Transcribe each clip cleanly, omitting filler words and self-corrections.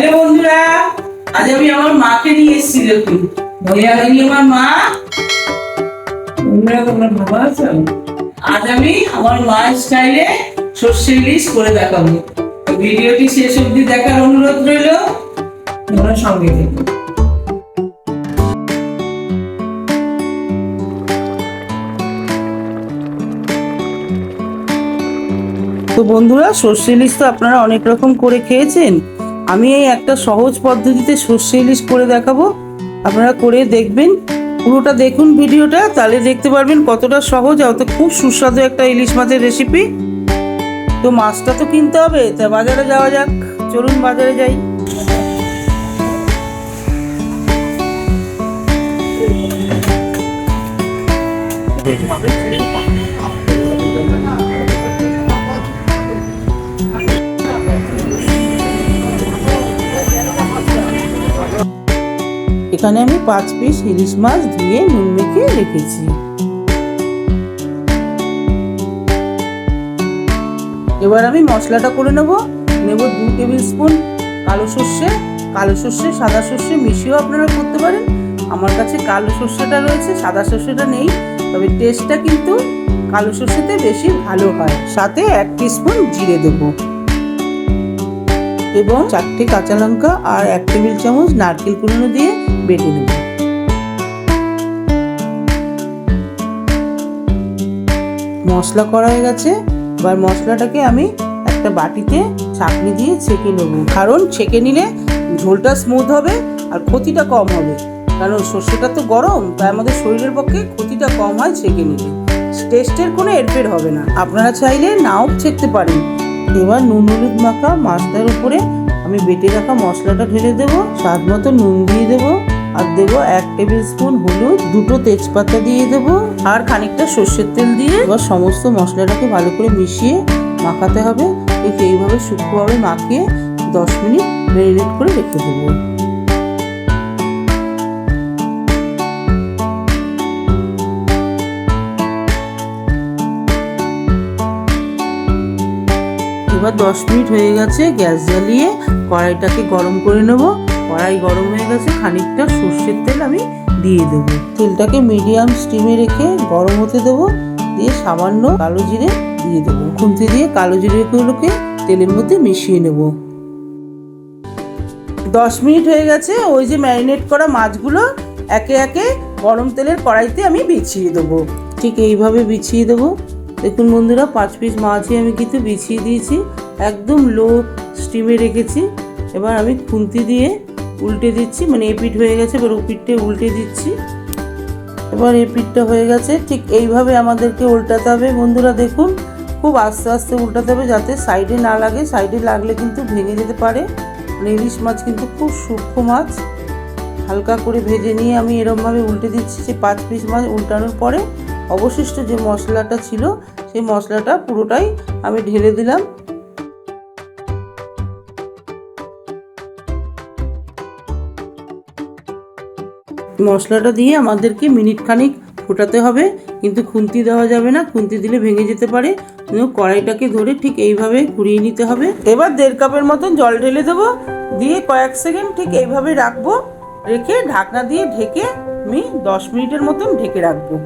Hello বন্ধুরা, আজ আমি আমার মাকে নিয়ে এসেছি। দেখুন মহিলা হয়নি আমার মা। বন্ধুরা তোমরা ভালো আছো? আজ আমি আমার মায়ের স্টাইলে সর্ষে ইলিশ করে দেখাবো। ভিডিওটি শেষ অবধি দেখার অনুরোধ রইল। তোমরা সঙ্গে দেখো। তো বন্ধুরা, সর্ষে ইলিশ তো আপনারা অনেক রকম করে খেয়েছেন। আমি এই একটা সহজ পদ্ধতিতে সর্ষে ইলিশ করে দেখাবো, আপনারা করে দেখবেন। পুরোটা দেখুন ভিডিওটা, তাহলে দেখতে পারবেন কতটা সহজ আর খুব সুস্বাদু একটা ইলিশ মাছের রেসিপি। তো মাছটা তো কিনতে হবে, তা বাজারে যাওয়া যাক। চলুন বাজারে যাই। এখানে আমি 5 পিস ইলিশ মাছ ধুয়ে নুন মেখে রেখেছি। এবার আমি মশলাটা করে নেব 2 টেবিল স্পুন কালো সর্ষে, সাদা সর্ষে মিশিয়েও আপনারা করতে পারেন। আমার কাছে কালো সর্ষেটা রয়েছে, সাদা সর্ষেটা নেই, তবে টেস্টটা কিন্তু কালো সর্ষেতে বেশি ভালো হয়। সাথে 1 টিস্পুন জিরে দেব এবং 4টে কাঁচা লঙ্কা আর 1 টেবিল চামচ নারকেল কুড়ানো দিয়ে বেটে নেব। মশলা করা হয়ে গেছে। এবার মশলাটাকে আমি একটা বাটিতে ছাঁকনি দিয়ে ছেঁকে নেব, কারণ ছেঁকে নিলে ঝোলটা স্মুথ হবে আর ক্ষতিটা কম হবে। কারণ সর্ষেটা তো গরম, তাই আমাদের শরীরের পক্ষে ক্ষতিটা কম হয় ছেঁকে নিলে। টেস্টের কোনো এরফের হবে না, আপনারা চাইলে নাও ছেঁকতে পারেন। এবার নুন হলুদ মাখা মাছটার উপরে আমি বেটে রাখা মশলাটা ঢেলে দেবো, স্বাদ মতো নুন দিয়ে দেবো, আর দেবো 1 টেবিল স্পুন হলুদ, 2টো তেজপাতা দিয়ে দেবো আর খানিকটা সর্ষের তেল দিয়ে এবার সমস্ত মশলাটাকে ভালো করে মিশিয়ে মাখাতে হবে। ঠিক এইভাবে শুকনোভাবে মাখিয়ে 10 মিনিট ম্যারিনেট করে রেখে দেবো। এবার 10 মিনিট হয়ে গেছে, গ্যাস জ্বালিয়ে কড়াইটাকে গরম করে নেব। কড়াই গরম হয়ে গেছে, খানিকটা সর্ষের তেল আমি দিয়ে দেবো। তেলটাকে মিডিয়াম স্টিমে রেখে গরম হতে দেবো, দিয়ে সামান্য কালো জিরে দিয়ে দেবো। খুন্তি দিয়ে কালো জিরেগুলোকে তেলের মধ্যে মিশিয়ে নেব। 10 মিনিট হয়ে গেছে, ওই যে ম্যারিনেট করা মাছগুলো একে একে গরম তেলের কড়াইতে আমি বিছিয়ে দেবো। ঠিক এইভাবে বিছিয়ে দেবো। দেখুন বন্ধুরা, 5 পিস মাছই আমি কিন্তু বিছিয়ে দিয়েছি, একদম লো স্টিমে রেখেছি। এবার আমি খুন্তি দিয়ে উল্টে দিচ্ছি, মানে এপিঠ হয়ে গেছে, এবার ওপিঠটা উল্টে দিচ্ছি। এবার এপিঠটা হয়ে গেছে, ঠিক এইভাবে আমাদেরকে উল্টাতে হবে বন্ধুরা। দেখুন খুব আস্তে আস্তে উল্টাতে হবে, যাতে সাইডে না লাগে। সাইডে লাগলে কিন্তু ভেঙে যেতে পারে। মানে ইলিশ মাছ কিন্তু খুব সূক্ষ্ম মাছ। হালকা করে ভেজে নিয়ে আমি এরমভাবে উল্টে দিচ্ছি। যে 5 পিস মাছ উল্টানোর পরে অবশিষ্ট যে মশলাটা ছিল, সেই মশলাটা পুরোটাই আমি ঢেলে দিলাম। মশলাটা দিয়ে আমাদেরকে মিনিট খানিক ফোটাতে হবে, কিন্তু খুন্তি দেওয়া যাবে না, খুন্তি দিলে ভেঙে যেতে পারে। কড়াইটাকে ধরে ঠিক এইভাবে ঘুরিয়ে নিতে হবে। এবার 1.5 কাপের মতন জল ঢেলে দেবো, দিয়ে কয়েক সেকেন্ড ঠিক এইভাবে রাখবো। রেখে ঢাকনা দিয়ে ঢেকে আমি 10 মিনিটের মতন ঢেকে রাখবো।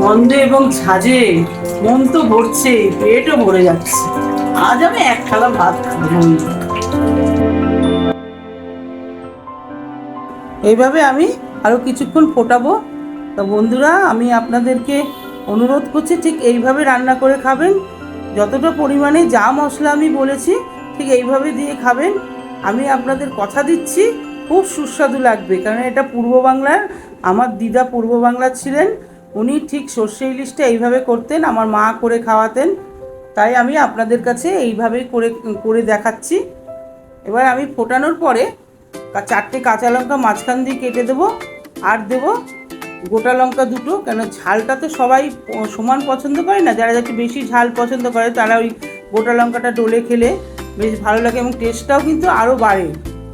গন্ধে এবং ঝাঁঝে মন তো ভরছে, পেটও ভরে যাচ্ছে। আজ আমি 1 থালা ভাত খাবই। এইভাবে আমি আরো কিছুক্ষণ ফোটাবো। তো বন্ধুরা, আমি আপনাদেরকে অনুরোধ করছি ঠিক এইভাবে রান্না করে খাবেন। যতটা পরিমাণে যা মশলা আমি বলেছি ঠিক এইভাবে দিয়ে খাবেন। আমি আপনাদের কথা দিচ্ছি খুব সুস্বাদু লাগবে, কারণ এটা পূর্ব বাংলার। আমার দিদা পূর্ব বাংলার ছিলেন, উনি ঠিক সর্ষে ইলিশটা এইভাবে করতেন, আমার মা করে খাওয়াতেন। তাই আমি আপনাদের কাছে এইভাবেই করে করে দেখাচ্ছি। এবার আমি ফোটানোর পরে 4টে কাঁচা লঙ্কা মাঝখান দিয়ে কেটে দেবো, আর দেবো গোটা লঙ্কা 2টো। কেন ঝালটা তো সবাই সমান পছন্দ করে না, যারা একটু বেশি ঝাল পছন্দ করে তারা ওই গোটা লঙ্কাটা ডলে খেলে বেশ ভালো লাগে এবং টেস্টটাও কিন্তু আরও বাড়ে।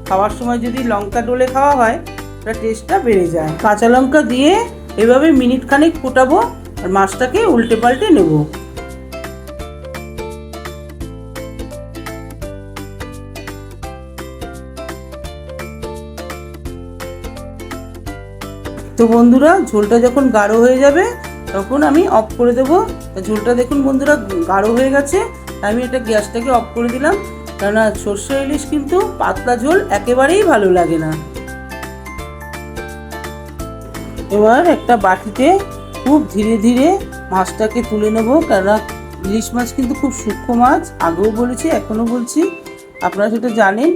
খাওয়ার সময় যদি লঙ্কা ডলে খাওয়া হয় তার টেস্টটা বেড়ে যায়। কাঁচা লঙ্কা দিয়ে এভাবে মিনিট খানেক ফোটাবো আর মাছটাকে উল্টে পাল্টে নেব। তো বন্ধুরা ঝোলটা যখন গাঢ় হয়ে যাবে তখন আমি অফ করে দেবো। ঝোলটা দেখুন বন্ধুরা গাঢ় হয়ে গেছে, আমি এটা গ্যাসটাকে অফ করে দিলাম। কেননা সর্ষে ইলিশ কিন্তু পাতলা ঝোল একেবারেই ভালো লাগে না। এবার একটা বাটিতে খুব ধীরে ধীরে মাছটাকে তুলে নেব, কেননা ইলিশ মাছ কিন্তু খুব সূক্ষ্ম মাছ, আগেও বলেছি এখনও বলছি, আপনারা সেটা জানেন।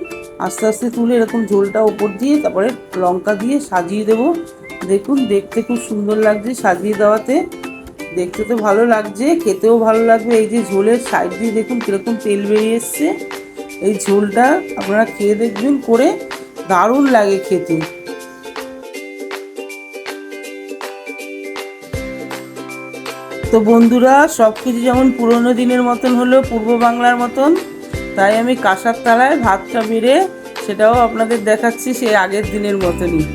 আস্তে আস্তে তুলে এরকম ঝোলটা ওপর দিয়ে তারপরে লঙ্কা দিয়ে সাজিয়ে দেবো। দেখুন দেখতে খুব সুন্দর লাগছে সাজিয়ে দেওয়াতে, দেখতে তো ভালো লাগছে, খেতেও ভালো লাগবে। এই যে ঝোলের সাইড দিয়ে দেখুন কীরকম তেল বেরিয়ে এসছে, এই ঝোলটা আপনারা খেয়ে দেখবেন করে, দারুণ লাগে খেতে। তো বন্ধুরা সব কিছু যেমন পুরনো দিনের মতন হলো, পূর্ব বাংলার মতন, তাই আমি কাঁসার থালায় ভাতটা বেড়ে সেটাও আপনাদের দেখাচ্ছি সেই আগের দিনের মতনই।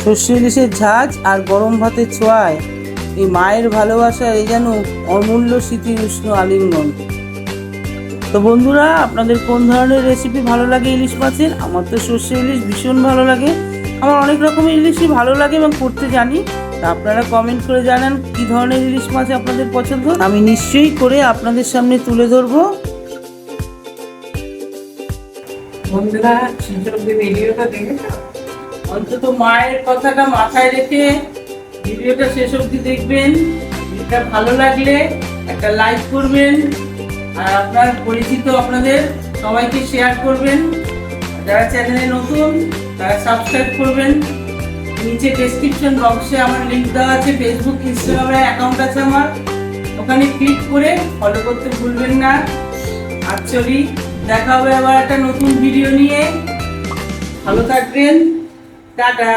সর্ষে ইলিশের ঝাঁজ আর গরম ভাতের ছোঁয়ায় এই মায়ের ভালোবাসা, এই যেন অমূল্য স্মৃতির উষ্ণ আলিঙ্গন। তো বন্ধুরা আপনাদের কোন ধরনের রেসিপি ভালো লাগে ইলিশ মাছের? আমার তো সর্ষে ইলিশ ভীষণ ভালো লাগে, আমার অনেক রকমের ইলিশই ভালো লাগে এবং করতে জানি। তা আপনারা কমেন্ট করে জানান কী ধরনের ইলিশ মাছ আপনাদের পছন্দ, আমি নিশ্চয়ই করে আপনাদের সামনে তুলে ধরবো। বন্ধুরা ভিডিওটা দেখেছো? অন্তত মায়ের কথাটা মাথায় রেখে ভিডিওটা শেষ অবধি দেখবেন। ভিডিওটা ভালো লাগলে একটা লাইক করবেন আর আপনার পরিচিত আপনাদের সবাইকে শেয়ার করবেন। যারা চ্যানেলে নতুন তারা সাবস্ক্রাইব করবেন। নিচে ডেসক্রিপশন বক্সে আমার লিঙ্ক দেওয়া আছে, ফেসবুক ইনস্টাগ্রামে অ্যাকাউন্ট আছে আমার, ওখানে ক্লিক করে ফলো করতে ভুলবেন না। অ্যাকচুয়ালি দেখা হবে আবার একটা নতুন ভিডিও নিয়ে, ভালো থাকবেন, টাটা।